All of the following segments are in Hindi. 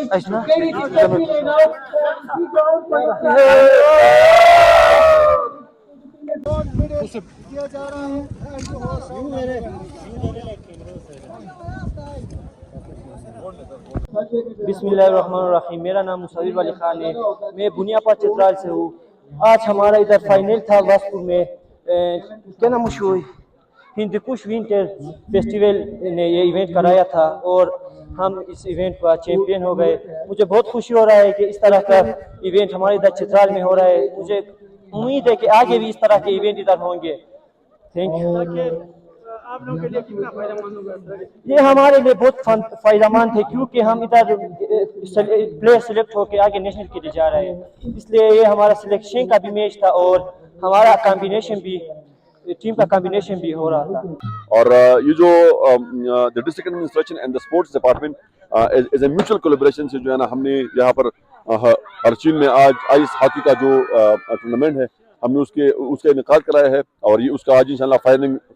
ऐसा किया जा रहा है। बिस्मिल्लाहिर्रहमानिर्रहीम। मेरा नाम मुसव्विर वाली खान है, मैं बुनियापा चित्राल से हूँ। आज हमारा इधर फाइनल था वास्को में, क्या नाम मशहूर हिंदकुश विंटर फेस्टिवल ने ये इवेंट कराया था और हम इस इवेंट का चैंपियन हो गए। मुझे बहुत खुशी हो रहा है कि इस तरह का इवेंट हमारे इधर चित्राल में हो रहा है। मुझे उम्मीद है कि आगे भी इस तरह के इवेंट इधर होंगे। Thank you. आप लोगों के लिए कितना फायदेमंद होगा? ये हमारे लिए बहुत फायदेमंद है क्योंकि हम इधर प्लेयर सेलेक्ट होकर आगे नेशनल के लिए जा रहे हैं, इसलिए ये हमारा सिलेक्शन का भी मैच था और हमारा कॉम्बिनेशन भी, टीम का कॉम्बिनेशन भी हो रहा था। और ये जो the district administration and the sports department as a mutual collaboration से जो है ना, हमने यहाँ पर अर्चिन में आज आइस हॉकी का जो टूर्नामेंट है हमने उसका इनेकाद कराया है और ये उसका आज इंशाल्लाह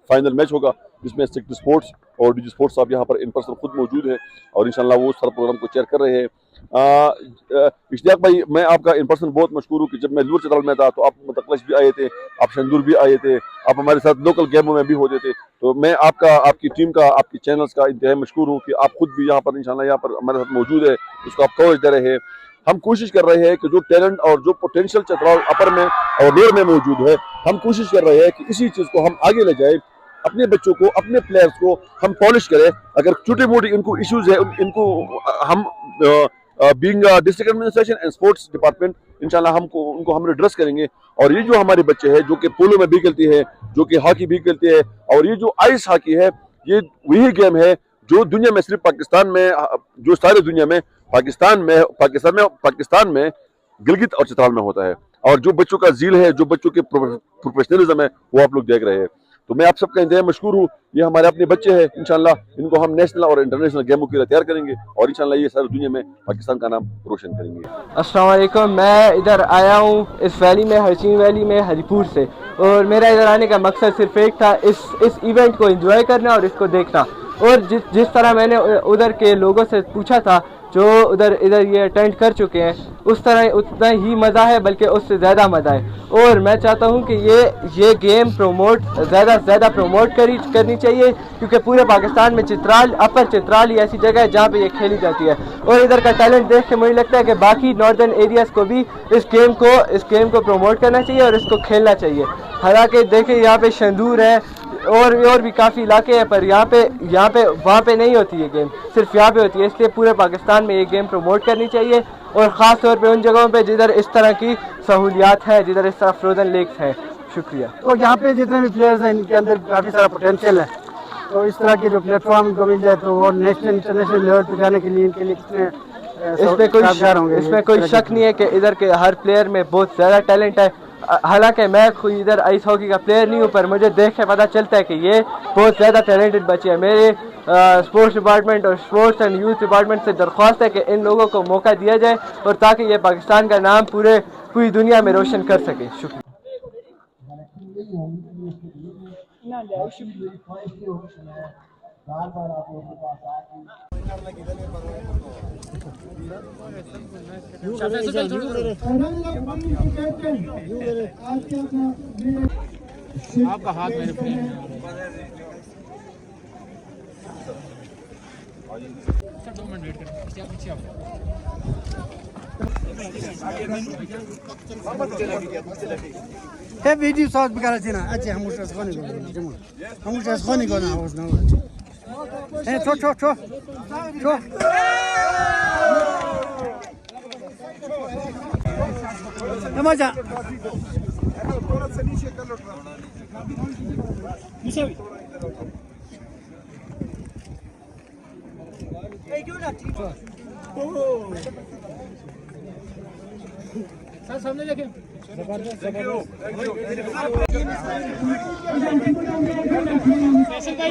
फाइनल मैच होगा, जिसमें सेक्रेटरी स्पोर्ट्स और डीजी स्पोर्ट्स साहब यहाँ पर इन पर्सन खुद मौजूद हैं और इंशाल्लाह वो सारा प्रोग्राम को चेयर कर रहे हैं। इश्तियाक भाई, मैं आपका इन पर्सन बहुत मशहूर हूँ कि जब मैं लूर चित्राल में था तो आप मतकलश भी आए थे, आप शंदूर भी आए थे, आप हमारे साथ लोकल गेमों में भी होते थे। तो मैं आपकी टीम का, आपकी चैनल्स का इंतहाई मशहूर हूँ कि आप खुद भी यहाँ पर इंशाल्लाह यहाँ पर हमारे साथ मौजूद है, उसको आप कवरेज दे रहे हैं। हम कोशिश कर रहे हैं कि जो टैलेंट और जो पोटेंशियल चित्राल अपर में और लोअर में मौजूद है, हम कोशिश कर रहे हैं कि इसी चीज़ को हम आगे ले जाए, अपने बच्चों को, अपने प्लेयर्स को हम पॉलिश करें। अगर छोटी मोटी इनको इश्यूज है इनको हम being district administration and sports department इंशाल्लाह उनको हम एड्रेस करेंगे। और ये जो हमारे बच्चे हैं जो कि पोलो में भी खेलती है, जो कि हॉकी भी खेलती है, और ये जो आइस हॉकी है, ये वही गेम है जो दुनिया में सिर्फ पाकिस्तान में, जो सारी दुनिया में पाकिस्तान में गिलगित और चित्राल में होता है। और जो बच्चों का ज़ील है, जो बच्चों के प्रोफेशनलिज्म है, वो आप लोग देख रहे हैं। तो मैं आप सबका इंतहाई मशकूर हूँ। ये हमारे अपने बच्चे हैं, इंशाल्लाह इनको हम नेशनल और इंटरनेशनल गेमों के लिए तैयार करेंगे और इंशाल्लाह ये सारी दुनिया में पाकिस्तान का नाम रोशन करेंगे। अस्सलाम वालेकुम। मैं इधर आया हूँ इस वैली में, हरचीन वैली में, हरीपुर से, और मेरा इधर आने का मकसद सिर्फ एक था, इस इवेंट को एंजॉय करना और इसको देखना। और जिस तरह मैंने उधर के लोगों से पूछा था जो इधर ये अटेंड कर चुके हैं, उस तरह उतना ही मज़ा है, बल्कि उससे ज़्यादा मज़ा है। और मैं चाहता हूँ कि ये गेम ज़्यादा से ज़्यादा प्रमोट करनी चाहिए, क्योंकि पूरे पाकिस्तान में अपर चित्राल ही ऐसी जगह है जहाँ पे ये खेली जाती है। और इधर का टैलेंट देख के मुझे लगता है कि बाकी नॉर्दर्न एरियाज़ को भी इस गेम को प्रमोट करना चाहिए और इसको खेलना चाहिए। हालांकि देखिए यहाँ पे शंदूर है और भी काफ़ी इलाके हैं, पर यहाँ पे वहाँ पे नहीं होती ये गेम, सिर्फ यहाँ पे होती है। इसलिए पूरे पाकिस्तान में ये गेम प्रमोट करनी चाहिए, और ख़ास तौर पे उन जगहों पे जिधर इस तरह की सहूलियात है, जिधर इस तरह फ्रोजन लेक्स हैं। शुक्रिया। तो यहाँ पे जितने भी प्लेयर्स हैं इनके अंदर काफ़ी सारा पोटेंशियल है, तो इस तरह के जो प्लेटफॉर्म को मिल जाए तो वो नेशनल इंटरनेशनल लेवल पर जाने के लिए इनके लिए कितने इसमें कोई शक नहीं है कि इधर के हर प्लेयर में बहुत ज़्यादा टैलेंट है। हालांकि मैं खुद इधर आइस हॉकी का प्लेयर नहीं हूँ, पर मुझे देख के पता चलता है कि ये बहुत ज़्यादा टैलेंटेड बच्चे हैं। मेरे स्पोर्ट्स डिपार्टमेंट और स्पोर्ट्स एंड यूथ डिपार्टमेंट से दरख्वास्त है कि इन लोगों को मौका दिया जाए, और ताकि ये पाकिस्तान का नाम पूरी दुनिया में रोशन कर सके। शुक्रिया। आपका हाथ मेरे पे सर 2 मिनट वेट करें, क्या पीछे आप है वीडियो शॉट बगैरह थी ना। अच्छा हम उसका खाने को ना हो ना है छो मजा सर सामने देखें। फैसल भाई